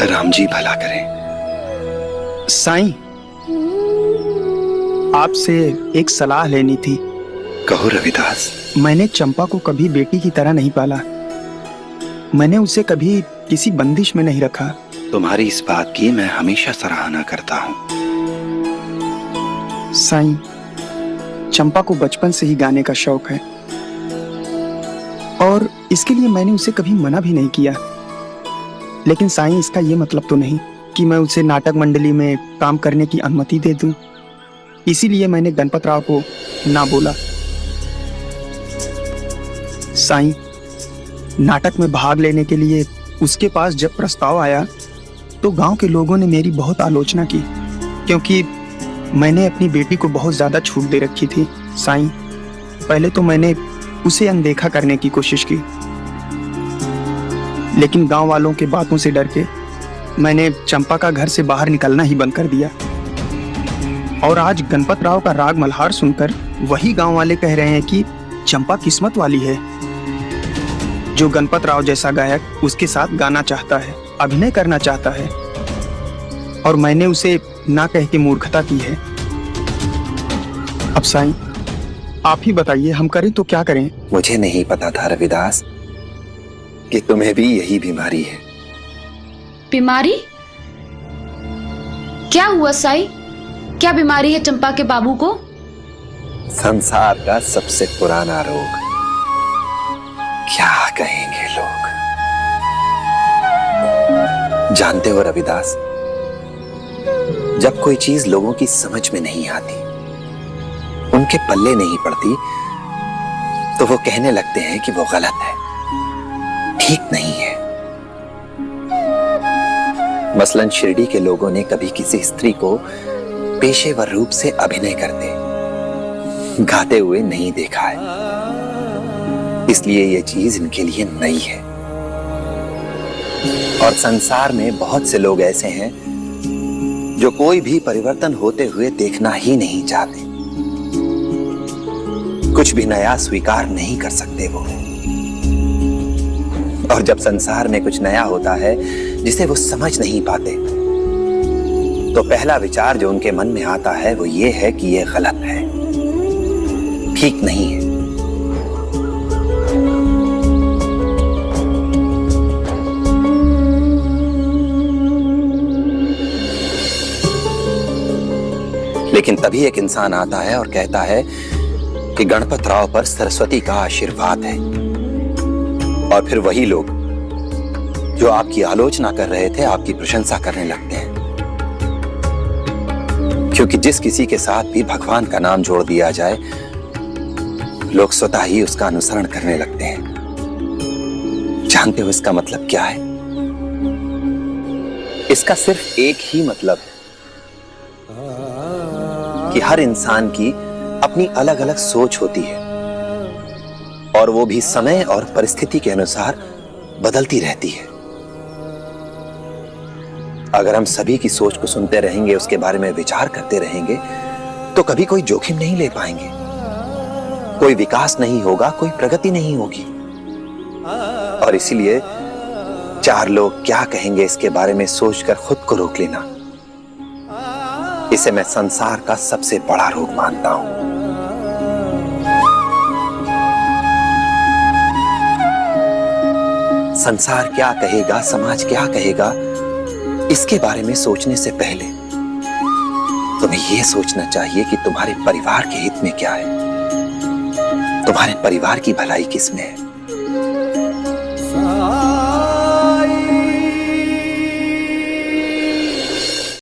राम जी भला करें। साईं, आपसे एक सलाह लेनी थी। कहो रविदास। मैंने चंपा को कभी बेटी की तरह नहीं पाला। मैंने उसे कभी किसी बंदिश में नहीं रखा। तुम्हारी इस बात की मैं हमेशा सराहना करता हूँ। साईं, चंपा को बचपन से ही गाने का शौक है और इसके लिए मैंने उसे कभी मना भी नहीं किया। लेकिन साईं, इसका ये मतलब तो नहीं कि मैं उसे नाटक मंडली में काम करने की अनुमति दे दूं। इसीलिए मैंने गणपत राव को ना बोला। साईं, नाटक में भाग लेने के लिए उसके पास जब प्रस्ताव आया तो गांव के लोगों ने मेरी बहुत आलोचना की, क्योंकि मैंने अपनी बेटी को बहुत ज्यादा छूट दे रखी थी। साईं, पहले तो मैंने उसे अनदेखा करने की कोशिश की, लेकिन गांव वालों के बातों से डर के मैंने चंपा का घर से बाहर निकलना ही बंद कर दिया। और आज गणपत राव का राग मल्हार सुनकर वही गांव वाले कह रहे हैं कि चंपा किस्मत वाली है, जो गणपत राव जैसा गायक उसके साथ गाना चाहता है, अभिनय करना चाहता है। और मैंने उसे ना कह के मूर्खता की है। अब साईं, आप ही बताइए, हम करें तो क्या करें? मुझे नहीं पता था रविदास कि तुम्हें भी यही बीमारी है। बीमारी? क्या हुआ साईं? क्या बीमारी है चंपा के बाबू को? संसार का सबसे पुराना रोग। क्या कहेंगे लोग? जानते हो रविदास, जब कोई चीज लोगों की समझ में नहीं आती, उनके पल्ले नहीं पड़ती, तो वो कहने लगते हैं कि वो गलत है, ठीक नहीं है। मसलन शिरडी के लोगों ने कभी किसी स्त्री को पेशेवर रूप से अभिनय करते, गाते हुए नहीं देखा है, इसलिए ये चीज इनके लिए नई है। और संसार में बहुत से लोग ऐसे हैं जो कोई भी परिवर्तन होते हुए देखना ही नहीं चाहते, कुछ भी नया स्वीकार नहीं कर सकते वो। और जब संसार में कुछ नया होता है जिसे वो समझ नहीं पाते, तो पहला विचार जो उनके मन में आता है वो ये है कि ये गलत है, ठीक नहीं है। लेकिन तभी एक इंसान आता है और कहता है कि गणपत राव पर सरस्वती का आशीर्वाद है। और फिर वही लोग जो आपकी आलोचना कर रहे थे आपकी प्रशंसा करने लगते हैं, क्योंकि जिस किसी के साथ भी भगवान का नाम जोड़ दिया जाए, लोग स्वतः ही उसका अनुसरण करने लगते हैं। जानते हो इसका मतलब क्या है? इसका सिर्फ एक ही मतलब है कि हर इंसान की अपनी अलग अलग सोच होती है और वो भी समय और परिस्थिति के अनुसार बदलती रहती है। अगर हम सभी की सोच को सुनते रहेंगे, उसके बारे में विचार करते रहेंगे, तो कभी कोई जोखिम नहीं ले पाएंगे, कोई विकास नहीं होगा, कोई प्रगति नहीं होगी। और इसीलिए चार लोग क्या कहेंगे इसके बारे में सोचकर खुद को रोक लेना, इसे मैं संसार का सबसे बड़ा रोग मानता हूं। संसार क्या कहेगा, समाज क्या कहेगा, इसके बारे में सोचने से पहले तुम्हें यह सोचना चाहिए कि तुम्हारे परिवार के हित में क्या है, तुम्हारे परिवार की भलाई किसमें है।